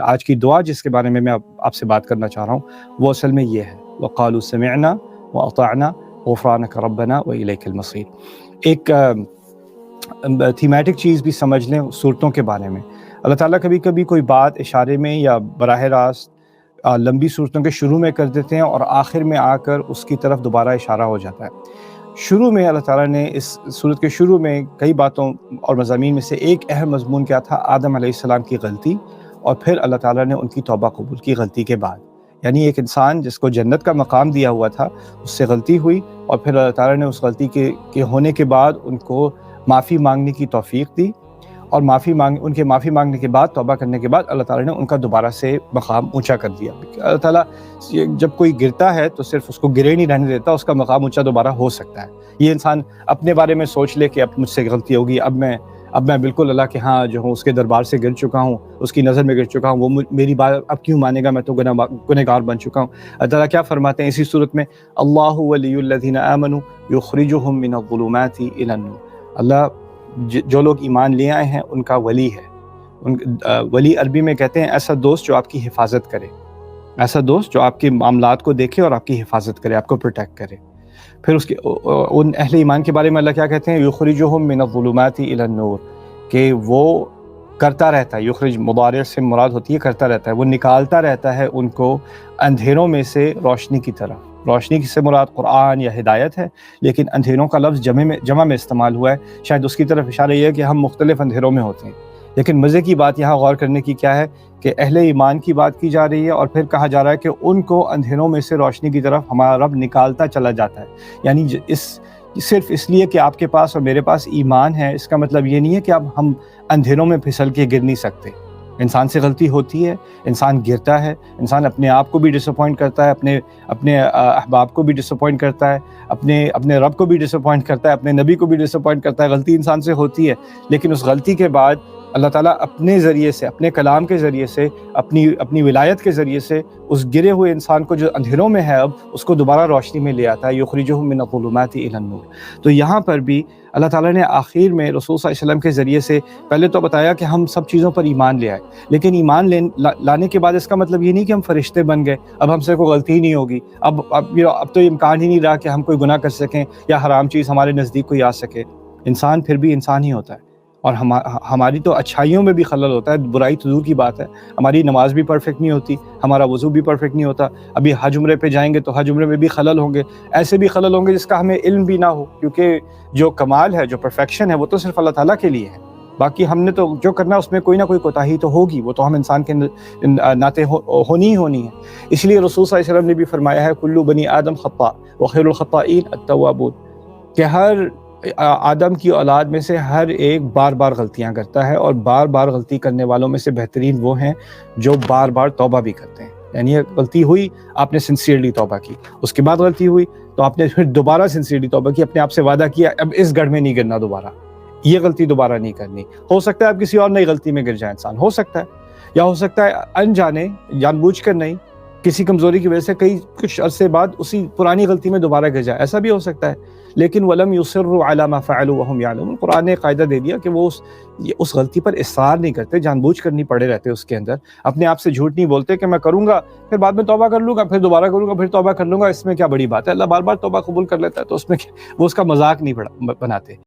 آج کی دعا جس کے بارے میں آپ سے بات کرنا چاہ رہا ہوں وہ اصل میں یہ ہے، وَقَالُوا سَمِعْنَا وَأَطَعْنَا غُفْرَانَكَ رَبَّنَا وَإِلَيْكَ الْمَصِيرُ۔ ایک تھیمیٹک چیز بھی سمجھ لیں صورتوں کے بارے میں۔ اللہ تعالیٰ کبھی کبھی کوئی بات اشارے میں یا براہ راست لمبی صورتوں کے شروع میں کر دیتے ہیں اور آخر میں آ کر اس کی طرف دوبارہ اشارہ ہو جاتا ہے۔ شروع میں اللہ تعالیٰ نے اس صورت کے شروع میں کئی باتوں اور مضامین میں سے ایک اہم مضمون کیا تھا، آدم علیہ السلام کی غلطی، اور پھر اللہ تعالیٰ نے ان کی توبہ قبول کی غلطی کے بعد۔ یعنی ایک انسان جس کو جنت کا مقام دیا ہوا تھا، اس سے غلطی ہوئی، اور پھر اللہ تعالیٰ نے اس غلطی کے ہونے کے بعد ان کو معافی مانگنے کی توفیق دی، اور ان کے معافی مانگنے کے بعد، توبہ کرنے کے بعد اللہ تعالیٰ نے ان کا دوبارہ سے مقام اونچا کر دیا۔ اللہ تعالیٰ جب کوئی گرتا ہے تو صرف اس کو گرے نہیں رہنے دیتا، اس کا مقام اونچا دوبارہ ہو سکتا ہے۔ یہ انسان اپنے بارے میں سوچ لے کہ اب مجھ سے غلطی ہوگی، اب میں بالکل اللہ کے ہاں جو ہوں اس کے دربار سے گر چکا ہوں، اس کی نظر میں گر چکا ہوں، وہ میری بات اب کیوں مانے گا، میں تو گنہگار بن چکا ہوں۔ اللہ تعالیٰ کیا فرماتے ہیں اسی صورت میں، اللہ ولی الذین آمنوا یخرجہم من الظلمات الی النور۔ اللہ جو لوگ ایمان لے آئے ہیں ان کا ولی ہے۔ ولی عربی میں کہتے ہیں ایسا دوست جو آپ کی حفاظت کرے، ایسا دوست جو آپ کے معاملات کو دیکھے اور آپ کی حفاظت کرے، آپ کو پروٹیکٹ کرے۔ پھر ان اہل ایمان کے بارے میں اللہ کیا کہتے ہیں، یخرجہم من الظلمات الی النور، کہ وہ کرتا رہتا ہے، یخرج مضارع سے مراد ہوتی ہے کرتا رہتا ہے، وہ نکالتا رہتا ہے ان کو اندھیروں میں سے روشنی کی طرف۔ روشنی سے مراد قرآن یا ہدایت ہے، لیکن اندھیروں کا لفظ جمع میں استعمال ہوا ہے، شاید اس کی طرف اشارہ یہ ہے کہ ہم مختلف اندھیروں میں ہوتے ہیں۔ لیکن مزے کی بات یہاں غور کرنے کی کیا ہے کہ اہل ایمان کی بات کی جا رہی ہے، اور پھر کہا جا رہا ہے کہ ان کو اندھیروں میں سے روشنی کی طرف ہمارا رب نکالتا چلا جاتا ہے۔ یعنی صرف اس لیے کہ آپ کے پاس اور میرے پاس ایمان ہے، اس کا مطلب یہ نہیں ہے کہ اب ہم اندھیروں میں پھسل کے گر نہیں سکتے۔ انسان سے غلطی ہوتی ہے، انسان گرتا ہے، انسان اپنے آپ کو بھی ڈسپوائنٹ کرتا ہے، اپنے احباب کو بھی ڈسپوائنٹ کرتا ہے، اپنے رب کو بھی ڈسپوائنٹ کرتا ہے، اپنے نبی کو بھی ڈسپوائنٹ کرتا ہے۔ غلطی انسان سے ہوتی ہے، لیکن اس غلطی کے بعد اللہ تعالیٰ اپنے ذریعے سے، اپنے کلام کے ذریعے سے، اپنی ولایت کے ذریعے سے اس گرے ہوئے انسان کو جو اندھیروں میں ہے اب اس کو دوبارہ روشنی میں لے آتا ہے، یخرجہم من الظلمات الی النور۔ تو یہاں پر بھی اللہ تعالیٰ نے آخر میں رسول صلی اللہ علیہ وسلم کے ذریعے سے پہلے تو بتایا کہ ہم سب چیزوں پر ایمان لے آئے، لیکن ایمان لانے کے بعد اس کا مطلب یہ نہیں کہ ہم فرشتے بن گئے، اب ہم سے کوئی غلطی ہی نہیں ہوگی، اب تو امکان ہی نہیں رہا کہ ہم کوئی گناہ کر سکیں یا حرام چیز ہمارے نزدیک کوئی آ سکے۔ انسان پھر بھی انسان ہی ہوتا ہے، اور ہماری تو اچھائیوں میں بھی خلل ہوتا ہے، برائی تو دور کی بات ہے، ہماری نماز بھی پرفیکٹ نہیں ہوتی، ہمارا وضو بھی پرفیکٹ نہیں ہوتا۔ ابھی حج عمرے پہ جائیں گے تو حج عمرے میں بھی خلل ہوں گے، ایسے بھی خلل ہوں گے جس کا ہمیں علم بھی نہ ہو، کیونکہ جو کمال ہے، جو پرفیکشن ہے، وہ تو صرف اللہ تعالیٰ کے لیے ہے۔ باقی ہم نے تو جو کرنا ہے اس میں کوئی نہ کوئی کوتاہی تو ہوگی، وہ تو ہم انسان کے ناطے ہونی ہی ہونی ہے۔ اس لیے رسول صلی اللہ علیہ وسلم نے بھی فرمایا ہے، کل بنی آدم خطاء وخیر الخطائین التوابون، کہ ہر آدم کی اولاد میں سے ہر ایک بار بار غلطیاں کرتا ہے، اور بار بار غلطی کرنے والوں میں سے بہترین وہ ہیں جو بار بار توبہ بھی کرتے ہیں۔ یعنی غلطی ہوئی، آپ نے سنسیئرلی توبہ کی، اس کے بعد غلطی ہوئی تو آپ نے پھر دوبارہ سنسیئرلی توبہ کی، اپنے آپ سے وعدہ کیا اب اس گڑھ میں نہیں گرنا، دوبارہ یہ غلطی دوبارہ نہیں کرنی۔ ہو سکتا ہے آپ کسی اور نئی غلطی میں گر جائیں، انسان ہو سکتا ہے، یا ہو سکتا ہے انجانے، جان بوجھ کر نہیں، کسی کمزوری کی وجہ سے کچھ عرصے بعد اسی پرانی غلطی میں دوبارہ گر جائے، ایسا بھی ہو سکتا ہے۔ لیکن وَلَمْ يُصِرُّوا عَلَى مَا فَعَلُوا وَهُمْ يَعْلَمُونَ، قرآن نے قاعدہ دے دیا کہ وہ اس غلطی پر اصرار نہیں کرتے، جان بوجھ کر نہیں پڑے رہتے اس کے اندر، اپنے آپ سے جھوٹ نہیں بولتے کہ میں کروں گا، پھر بعد میں توبہ کر لوں گا، پھر دوبارہ کروں گا، پھر توبہ کر لوں گا، اس میں کیا بڑی بات ہے، اللہ بار بار توبہ قبول کر لیتا ہے، تو اس میں وہ اس کا مذاق نہیں بناتے۔